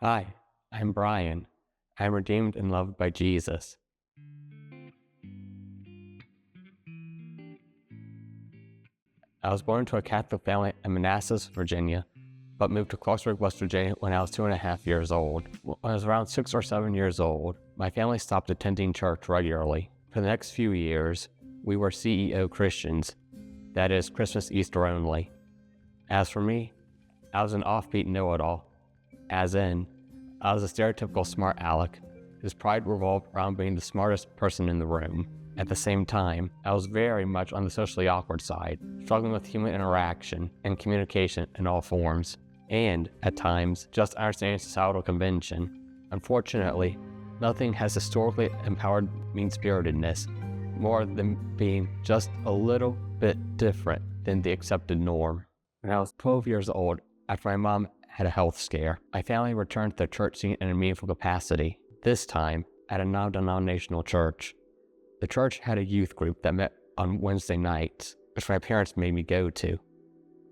Hi, I'm Brian. I'm redeemed and loved by Jesus. I was born into a Catholic family in Manassas, Virginia, but moved to Clarksburg, West Virginia when I was 2.5 years old. When I was around 6 or 7 years old, my family stopped attending church regularly. For the next few years, we were CEO Christians, that is, Christmas, Easter only. As for me, I was an offbeat know-it-all, as in, I was a stereotypical smart aleck whose pride revolved around being the smartest person in the room. At the same time, I was very much on the socially awkward side, struggling with human interaction and communication in all forms, and, at times, just understanding societal convention. Unfortunately, nothing has historically empowered mean-spiritedness more than being just a little bit different than the accepted norm. When I was 12 years old, after my mom had a health scare, my family returned to the church scene in a meaningful capacity, this time at a non-denominational church. The church had a youth group that met on Wednesday nights, which my parents made me go to.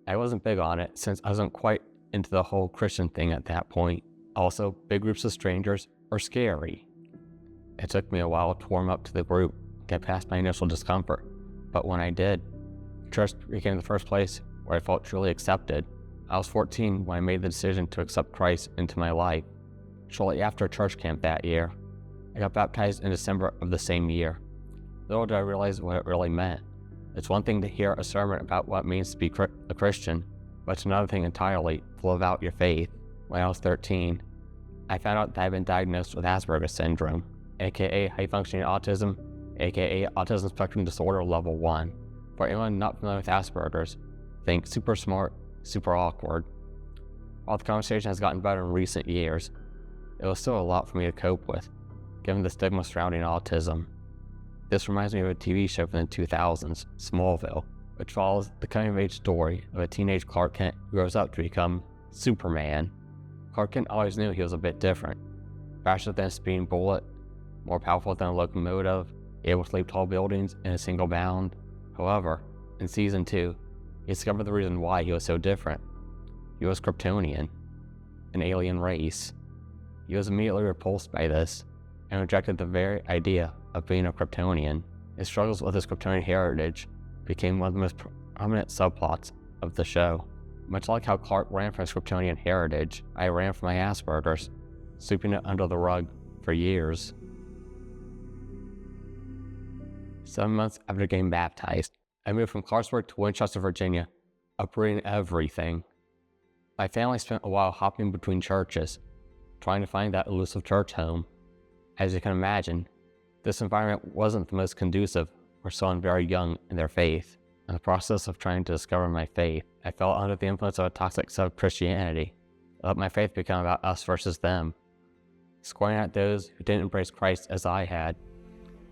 I wasn't big on it since I wasn't quite into the whole Christian thing at that point. Also, big groups of strangers are scary. It took me a while to warm up to the group, get past my initial discomfort, but when I did, church became the first place where I felt truly accepted. I was 14 when I made the decision to accept Christ into my life. Shortly after church camp that year, I got baptized in December of the same year. Little did I realize what it really meant. It's one thing to hear a sermon about what it means to be a Christian, but it's another thing entirely to live out your faith. When I was 13, I found out that I had been diagnosed with Asperger's syndrome, aka high-functioning autism, aka autism spectrum disorder level 1. For anyone not familiar with Asperger's, think super smart, super awkward. While the conversation has gotten better in recent years, it was still a lot for me to cope with, given the stigma surrounding autism. This reminds me of a TV show from the 2000s, Smallville, which follows the coming-of-age story of a teenage Clark Kent who grows up to become Superman. Clark Kent always knew he was a bit different. Faster than a speeding bullet, more powerful than a locomotive, able to leap tall buildings in a single bound. However, in Season 2, he discovered the reason why he was so different. He was Kryptonian, an alien race. He was immediately repulsed by this, and rejected the very idea of being a Kryptonian. His struggles with his Kryptonian heritage became one of the most prominent subplots of the show. Much like how Clark ran from his Kryptonian heritage, I ran from my Asperger's, sweeping it under the rug for years. 7 months after getting baptized, I moved from Clarksburg to Winchester, Virginia, uprooting everything. My family spent a while hopping between churches, trying to find that elusive church home. As you can imagine, this environment wasn't the most conducive for someone very young in their faith. In the process of trying to discover my faith, I fell under the influence of a toxic set of Christianity. I let my faith become about us versus them, scoring at those who didn't embrace Christ as I had,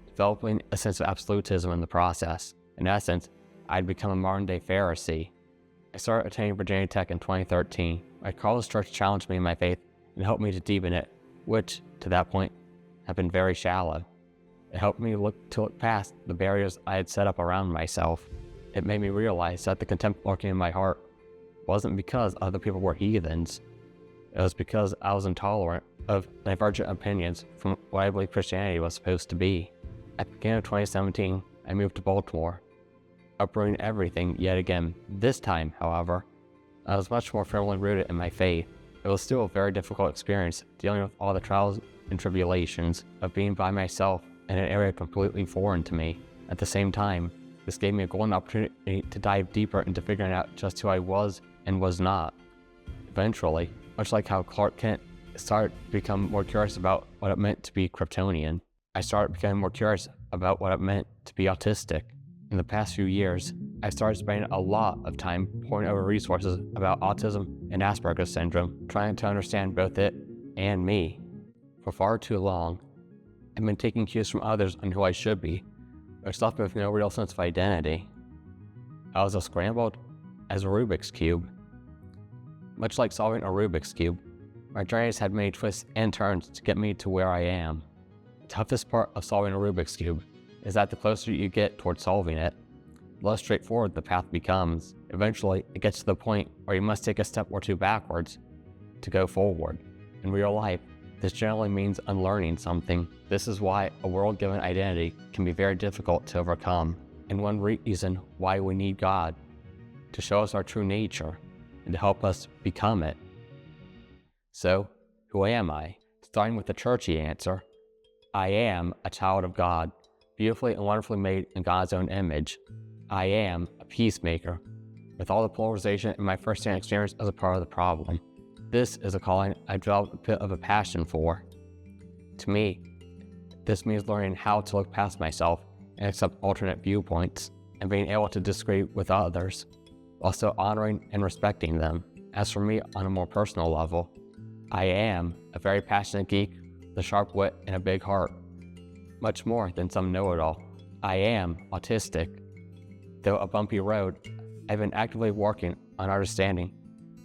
developing a sense of absolutism in the process. In essence, I'd become a modern-day Pharisee. I started attending Virginia Tech in 2013. My college church challenged me in my faith and helped me to deepen it, which, to that point, had been very shallow. It helped me look past the barriers I had set up around myself. It made me realize that the contempt lurking in my heart wasn't because other people were heathens. It was because I was intolerant of divergent opinions from what I believed Christianity was supposed to be. At the beginning of 2017, I moved to Baltimore, uprooting everything yet again. This time, however, I was much more firmly rooted in my faith. It was still a very difficult experience dealing with all the trials and tribulations of being by myself in an area completely foreign to me. At the same time, this gave me a golden opportunity to dive deeper into figuring out just who I was and was not. Eventually, much like how Clark Kent started to become more curious about what it meant to be Kryptonian, I started becoming more curious about what it meant to be autistic. In the past few years, I started spending a lot of time poring over resources about autism and Asperger's syndrome, trying to understand both it and me. For far too long, I've been taking cues from others on who I should be, but left me with no real sense of identity. I was as scrambled as a Rubik's Cube. Much like solving a Rubik's Cube, my journey has had many twists and turns to get me to where I am. The toughest part of solving a Rubik's Cube is that the closer you get towards solving it, the less straightforward the path becomes. Eventually, it gets to the point where you must take a step or two backwards to go forward. in real life, this generally means unlearning something. This is why a world-given identity can be very difficult to overcome, and one reason why we need God to show us our true nature and to help us become it. So, who am I? Starting with the churchy answer, I am a child of God, beautifully and wonderfully made in God's own image. I am a peacemaker, with all the polarization in my first-hand experience as a part of the problem. This is a calling I developed a bit of a passion for. To me, this means learning how to look past myself and accept alternate viewpoints, and being able to disagree with others, while still honoring and respecting them. As for me, on a more personal level, I am a very passionate geek with a sharp wit and a big heart, much more than some know-it-all. I am autistic. Though a bumpy road, I've been actively working on understanding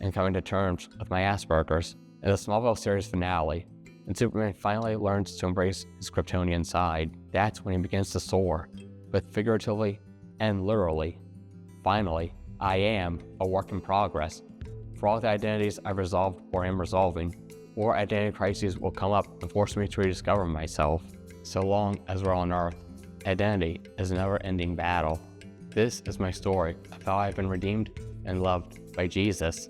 and coming to terms with my Asperger's. In the Smallville series finale, when Superman finally learns to embrace his Kryptonian side, that's when he begins to soar, both figuratively and literally. Finally, I am a work in progress. For all the identities I've resolved or am resolving, more identity crises will come up and force me to rediscover myself. So long as we're on Earth, identity is a never-ending battle. This is my story of how I've been redeemed and loved by Jesus.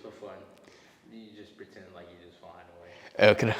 For fun. You just pretend like you just flying away. Okay.